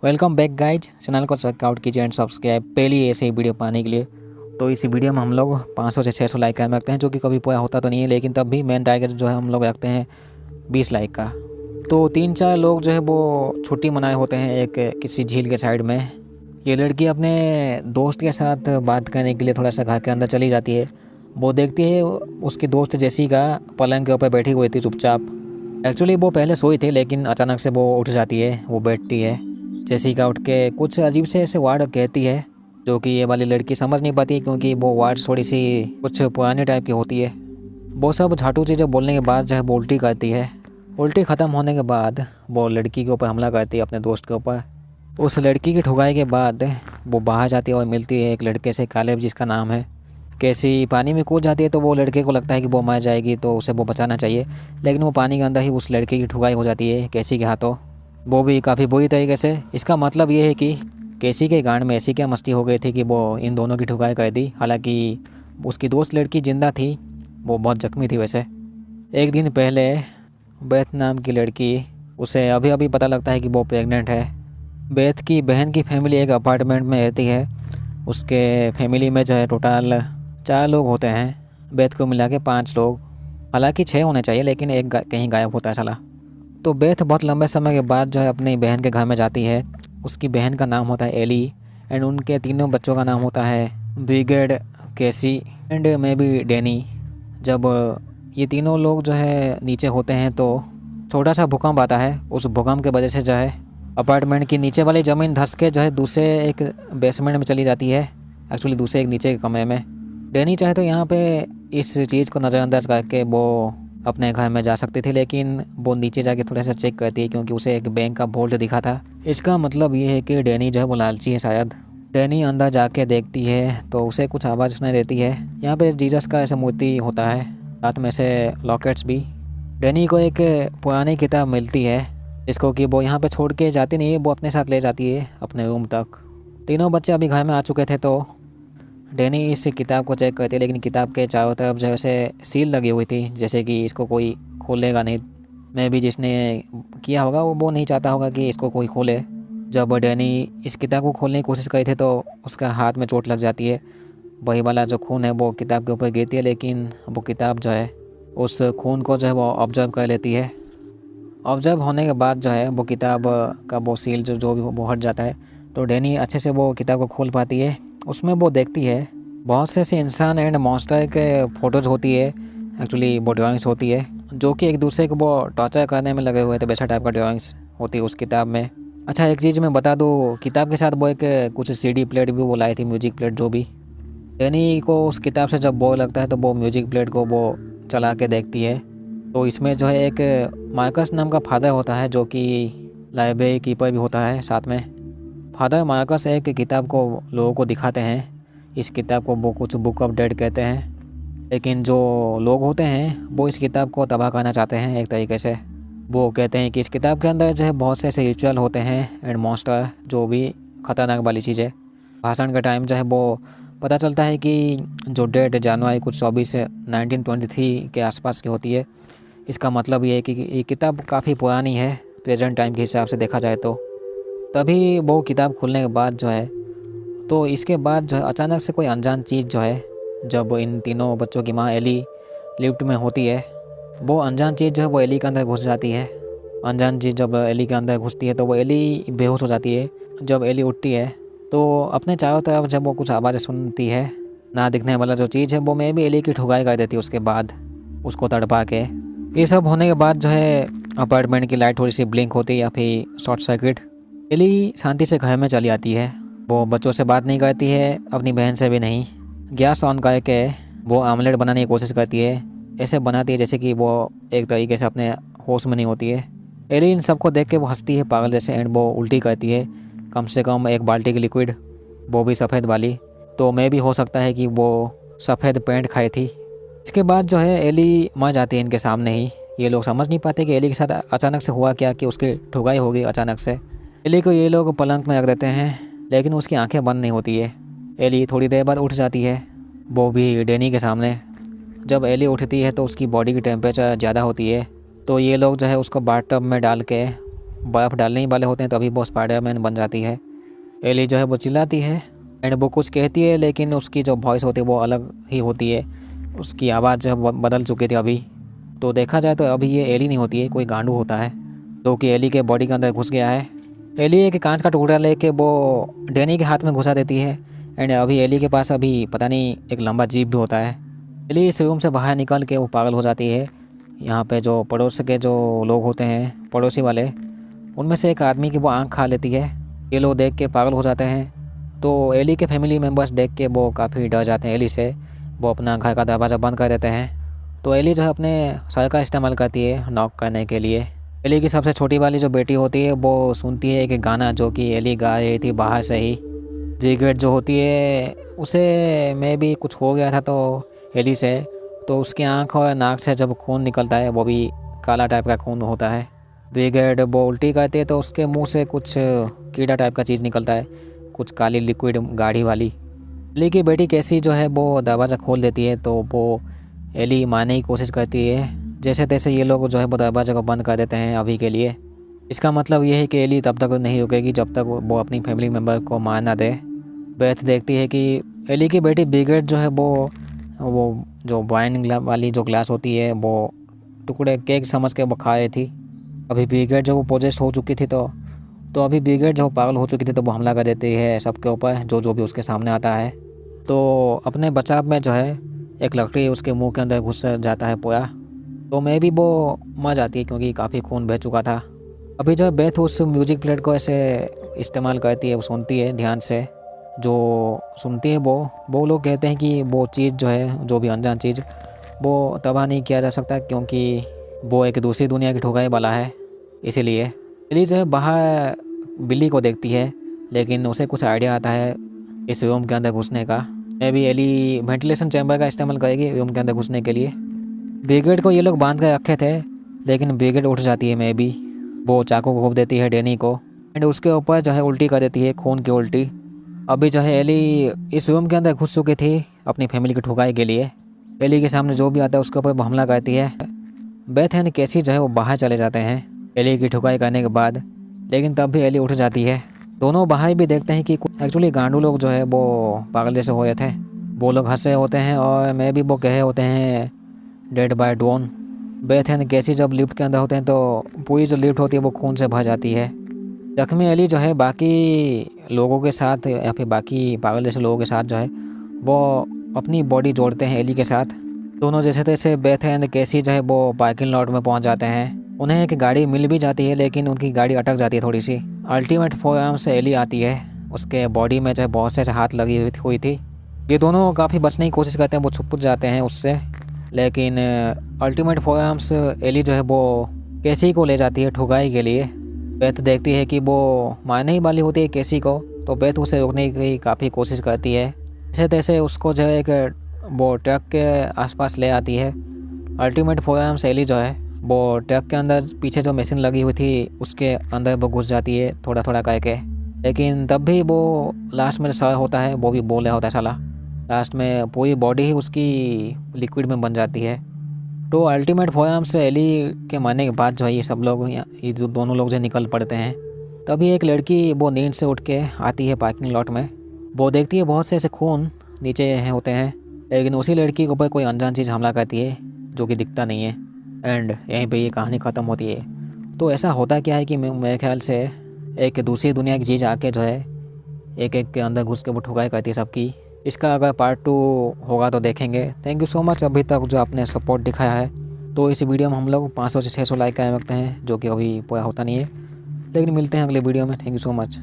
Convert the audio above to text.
Welcome back guys. Channel को checkout कीजिए and subscribe पहली ऐसे ही वीडियो पाने के लिए। तो इस वीडियो में हम लोग 500 से 600 लाइक का रखते हैं, जो कि कभी पूरा होता तो नहीं है, लेकिन तब भी मेन टारगेट जो है हम लोग रखते हैं 20 लाइक का। तो 3-4 लोग जो है वो छुट्टी मनाए होते हैं एक किसी झील के साइड में। ये लड़की अपने दोस्त के साथ बात करने के लिए थोड़ा सा घर के अंदर चली जाती है। वो देखती है उसकी दोस्त जेसिका पलंग के ऊपर बैठी हुई थी चुपचाप। एक्चुअली वो पहले सोई थी, लेकिन अचानक से वो उठ जाती है, वो बैठती है। जेसिका उठ के कुछ अजीब से ऐसे वर्ड कहती है, जो कि ये वाली लड़की समझ नहीं पाती, क्योंकि वो वर्ड थोड़ी सी कुछ पुरानी टाइप की होती है। वो सब झाटू चीज़ें बोलने के बाद जो है वो उल्टी करती है। उल्टी ख़त्म होने के बाद वो लड़की के ऊपर हमला करती है, अपने दोस्त के ऊपर। उस लड़की की ठुकाई के बाद वो बाहर जाती है और मिलती है एक लड़के से, कालेब जिसका नाम है। कैसी पानी में कूद जाती है, तो वो लड़के को लगता है कि वो मर जाएगी, तो उसे वो बचाना चाहिए। लेकिन वो पानी के अंदर ही उस लड़के की ठुकाई हो जाती है कैसी के हाथों, वो भी काफ़ी बुरी तरीके से। इसका मतलब ये है कि कैसी के गांड में ऐसी क्या मस्ती हो गई थी कि वो इन दोनों की ठुकाई कर दी। हालांकि उसकी दोस्त लड़की जिंदा थी, वो बहुत जख्मी थी वैसे। एक दिन पहले बेथ नाम की लड़की, उसे अभी अभी पता लगता है कि वो प्रेग्नेंट है। बेथ की बहन की फैमिली एक अपार्टमेंट में रहती है। उसके फैमिली में जो है टोटल 4 लोग होते हैं, बेथ को मिला के 5 लोग। हालांकि 6 होने चाहिए, लेकिन एक कहीं गायब होता है साला। तो बेथ बहुत लंबे समय के बाद जो है अपनी बहन के घर में जाती है। उसकी बहन का नाम होता है एली, एंड उनके तीनों बच्चों का नाम होता है ब्रिगेड, कैसी एंड मे बी डैनी। जब ये तीनों लोग जो है नीचे होते हैं, तो छोटा सा भूकंप आता है। उस भूकंप की वजह से जो है अपार्टमेंट की नीचे वाली ज़मीन धंस के जो है दूसरे एक बेसमेंट में चली जाती है, एक्चुअली दूसरे एक नीचे के कमरे में। डैनी चाहे तो यहाँ पे इस चीज़ को नज़रअंदाज करके वो अपने घर में जा सकती थी, लेकिन वो नीचे जाके थोड़ा सा चेक करती है, क्योंकि उसे एक बैंक का वॉल्ट दिखा था। इसका मतलब ये है कि डैनी जो है वो लालची है शायद। डैनी अंदर जाके देखती है तो उसे कुछ आवाज़ सुनाई देती है। यहाँ पे जीसस का ऐसा मूर्ति होता है, साथ में से लॉकेट्स भी। डैनी को एक पुरानी किताब मिलती है, जिसको कि वो यहाँ पे छोड़ के जाती नहीं है, वो अपने साथ ले जाती है अपने रूम तक। तीनों बच्चे अभी घर में आ चुके थे, तो डैनी इस किताब को चेक करती है, लेकिन किताब के चारों तरफ जैसे सील लगी हुई थी, जैसे कि इसको कोई खोलेगा नहीं। मैं भी जिसने किया होगा वो नहीं चाहता होगा कि इसको कोई खोले। जब डैनी इस किताब को खोलने की कोशिश करी थी, तो उसका हाथ में चोट लग जाती है। वही वाला जो खून है वो किताब के ऊपर गिरती है, लेकिन वो किताब जो है उस खून को जो है वो ऑब्जर्व कर लेती है। ऑब्जर्व होने के बाद जो है वो किताब का वो सील जो भी वो हट जाता है। तो डैनी अच्छे से वो किताब को खोल पाती है। उसमें वो देखती है बहुत से ऐसे इंसान एंड मॉन्स्टर के फ़ोटोज़ होती है, एक्चुअली वो ड्राइंग्स होती है, जो कि एक दूसरे को वो टॉर्चर करने में लगे हुए थे, वैसा टाइप का ड्राइंग्स होती है उस किताब में। अच्छा, एक चीज़ मैं बता दूँ, किताब के साथ वो एक कुछ सीडी प्लेट भी वो लाई थी, म्यूजिक प्लेट जो भी। डैनी को उस किताब से जब बोर लगता है, तो वो म्यूजिक प्लेट को वो चला के देखती है। तो इसमें जो है एक मार्कस नाम का फादर होता है, जो कि लाइब्रेरी कीपर भी होता है साथ में। फादर मार्कस एक किताब को लोगों को दिखाते हैं। इस किताब को वो कुछ बुक ऑफ डेड कहते हैं, लेकिन जो लोग होते हैं वो इस किताब को तबाह करना चाहते हैं एक तरीके से। वो कहते हैं कि इस किताब के अंदर जो है बहुत से ऐसे रिचुअल होते हैं एंड मॉन्स्टर, जो भी ख़तरनाक वाली चीज़ें। भाषण का टाइम जो है वो पता चलता है कि जो डेट जनवरी कुछ 1923 के आसपास की होती है। इसका मतलब ये है कि ये किताब काफ़ी पुरानी है प्रेजेंट टाइम के हिसाब से देखा जाए तो। तभी वो किताब खुलने के बाद जो है, तो इसके बाद जो है अचानक से कोई अनजान चीज़ जो है, जब इन तीनों बच्चों की माँ एली लिफ्ट में होती है, वो अनजान चीज़ जो है वो एली के अंदर घुस जाती है। अनजान चीज़ जब एली के अंदर घुसती है, तो वो एली बेहोश हो जाती है। जब एली उठती है, तो अपने चारों तरफ जब वो कुछ आवाज़ें सुनती है, ना दिखने वाला जो चीज़ है वो मैं भी एली की ठुकाई कर देती है उसके बाद, उसको तड़पा के। ये सब होने के बाद जो है अपार्टमेंट की लाइट थोड़ी सी ब्लिंक होती है या फिर शॉर्ट सर्किट। एली शांति से घर में चली आती है। वो बच्चों से बात नहीं करती है, अपनी बहन से भी नहीं। गैस ऑन करके वो आमलेट बनाने की कोशिश करती है। ऐसे बनाती है जैसे कि वो एक तरीके से अपने होश में नहीं होती है। एली इन सबको देख के वो हंसती है पागल जैसे, एंड वो उल्टी करती है कम से कम 1 बाल्टी की लिक्विड, वो भी सफ़ेद वाली। तो मैं भी हो सकता है कि वो सफ़ेद पेंट खाई थी। इसके बाद जो है एली मर जाती है इनके सामने ही। ये लोग समझ नहीं पाते कि एली के साथ अचानक से हुआ क्या, कि उसकी ठुकाई हो गई अचानक से। एली को ये लोग पलंग में रख देते हैं, लेकिन उसकी आंखें बंद नहीं होती है। एली थोड़ी देर बाद उठ जाती है, वो भी डैनी के सामने। जब एली उठती है तो उसकी बॉडी की टेम्परेचर ज़्यादा होती है, तो ये लोग जो है उसको बाथटब में डाल के बर्फ़ डालने ही वाले होते हैं तभी वो स्पाइडरमैन बन जाती है। एली जो है वो चिल्लाती है एंड वो कुछ कहती है, लेकिन उसकी जो वॉइस होती है वो अलग ही होती है। उसकी आवाज़ जो है वो बदल चुकी थी अभी। तो देखा जाए तो अभी ये एली नहीं होती है, कोई गांडू होता है जो कि एली के बॉडी के अंदर घुस गया है। एली एक कांच का टुकड़ा लेके वो डैनी के हाथ में घुसा देती है एंड अभी एली के पास अभी पता नहीं एक लंबा जीप भी होता है। एली इस रूम से बाहर निकल के वो पागल हो जाती है। यहाँ पे जो पड़ोस के जो लोग होते हैं पड़ोसी वाले, उनमें से एक आदमी की वो आँख खा लेती है। ये लोग देख के पागल हो जाते हैं। तो एली के फैमिली मेम्बर्स देख के वो काफ़ी डर जाते हैं एली से। वो अपना घर का दरवाज़ा बंद कर देते हैं। तो एली जो है अपने सर का इस्तेमाल करती है नॉक करने के लिए। एली की सबसे छोटी वाली जो बेटी होती है वो सुनती है एक गाना जो कि एली गा रही थी बाहर से ही। ब्रिगेड जो होती है उसे में भी कुछ हो गया था तो एली से, तो उसकी आँख और नाक से जब खून निकलता है वो भी काला टाइप का खून होता है। ब्रिगेड वो उल्टी करती है तो उसके मुंह से कुछ कीड़ा टाइप का चीज़ निकलता है, कुछ काली लिक्विड गाढ़ी वाली। एली की बेटी कैसी जो है वो दरवाज़ा खोल देती है तो वो एली मारने की कोशिश करती है। जैसे तैसे ये लोग जो है वो दरवाज़े को बंद कर देते हैं अभी के लिए। इसका मतलब ये है कि एली तब तक नहीं रुकेगी जब तक वो अपनी फैमिली मेम्बर को मार ना दे। बेथ देखती है कि एली की बेटी ब्रिगेड जो है वो जो वाइन वाली जो ग्लास होती है वो टुकड़े केक समझ के वो खा रही थी। अभी ब्रिगेड जो वो पोजेस्ट हो चुकी थी तो अभी ब्रिगेड जो पागल हो चुकी थी तो वो हमला कर देती है सबके ऊपर जो भी उसके सामने आता है। तो अपने बचाव में जो है एक लकड़ी उसके मुंह के अंदर घुस जाता है पूरा। तो मैं भी वो मर जाती है क्योंकि काफ़ी खून बह चुका था। अभी जो बेथ उस म्यूजिक प्लेट को ऐसे इस्तेमाल करती है, वो सुनती है ध्यान से। जो सुनती है वो लोग कहते हैं कि वो चीज़ जो है जो भी अनजान चीज़ वो तबाह नहीं किया जा सकता क्योंकि वो एक दूसरी दुनिया की ठुकाई वाला है। इसीलिए एली जो है बाहर बिल्ली को देखती है, लेकिन उसे कुछ आइडिया आता है इस रूम के अंदर घुसने का। मे भी एली वेंटिलेशन चैम्बर का इस्तेमाल करेगी रूम के अंदर घुसने के लिए। ब्रिगेड को ये लोग बांध कर रखे थे, लेकिन ब्रिगेड उठ जाती है। मे भी वो चाकू को घोप देती है डैनी को एंड उसके ऊपर जो है उल्टी कर देती है, खून की उल्टी। अभी जो है एली इस रूम के अंदर घुस चुकी थी अपनी फैमिली की ठुकाई के लिए। एली के सामने जो भी आता है उसके ऊपर हमला करती है। बेथ एंड कैसी जो है वो बाहर चले जाते हैं एली की ठुकाई करने के बाद, लेकिन तब भी एली उठ जाती है। दोनों बाहर भी देखते हैं कि एक्चुअली गांडू लोग जो है वो पागल जैसे हो थे। वो लोग हंसे होते हैं और मैं भी वो कहे होते हैं dead by dawn. Beth and Casey जब लिफ्ट के अंदर होते हैं तो पूरी जो लिफ्ट होती है वो खून से भर जाती है। जख्मी एली जो है बाकी लोगों के साथ या फिर बाकी पागल जैसे लोगों के साथ जो है वो अपनी बॉडी जोड़ते हैं एली के साथ। दोनों जैसे तैसे बेथ एंड कैसी जो है वो पार्किंग लॉट में पहुंच जाते हैं। उन्हें एक गाड़ी मिल भी जाती है, लेकिन उनकी गाड़ी अटक जाती है थोड़ी सी। अल्टीमेट फोरआर्म से एली आती है, उसके बॉडी में जो है बहुत से हाथ लगी हुई थी। ये दोनों काफ़ी बचने की कोशिश करते हैं, वो छुप जाते हैं उससे, लेकिन अल्टीमेट फोरआर्म्स एली जो है वो कैसी को ले जाती है ठुकाई के लिए। बेथ देखती है कि वो मारने ही वाली होती है कैसी को, तो बेथ उसे रोकने की काफ़ी कोशिश करती है। जैसे तैसे उसको जो है एक वो ट्रक के आसपास ले आती है। अल्टीमेट फोरआर्म्स एली जो है वो ट्रक के अंदर पीछे जो मशीन लगी हुई थी उसके अंदर वो घुस जाती है थोड़ा थोड़ा करके, लेकिन तब भी वो लास्ट में सर होता है वो भी बोल रहा होता है साला। लास्ट में पूरी बॉडी ही उसकी लिक्विड में बन जाती है। तो अल्टीमेट फोरआर्म्स एली के मरने के बाद जो है ये सब लोग ये दोनों लोग जो निकल पड़ते हैं। तभी एक लड़की वो नींद से उठ के आती है पार्किंग लॉट में। वो देखती है बहुत से ऐसे खून नीचे होते हैं, लेकिन उसी लड़की के ऊपर कोई अनजान चीज़ हमला करती है जो कि दिखता नहीं है एंड यहीं पे ये कहानी ख़त्म होती है। तो ऐसा होता क्या है कि मेरे ख्याल से एक दूसरी दुनिया की चीज़ आके जो है एक एक के अंदर घुस के वो ठुकाई करती है सबकी। इसका अगर पार्ट 2 होगा तो देखेंगे। थैंक यू सो मच अभी तक जो आपने सपोर्ट दिखाया है। तो इस वीडियो में हम लोग 500 से 600 लाइक कर रखते हैं, जो कि अभी पूरा होता नहीं है, लेकिन मिलते हैं अगले वीडियो में। Thank you so much.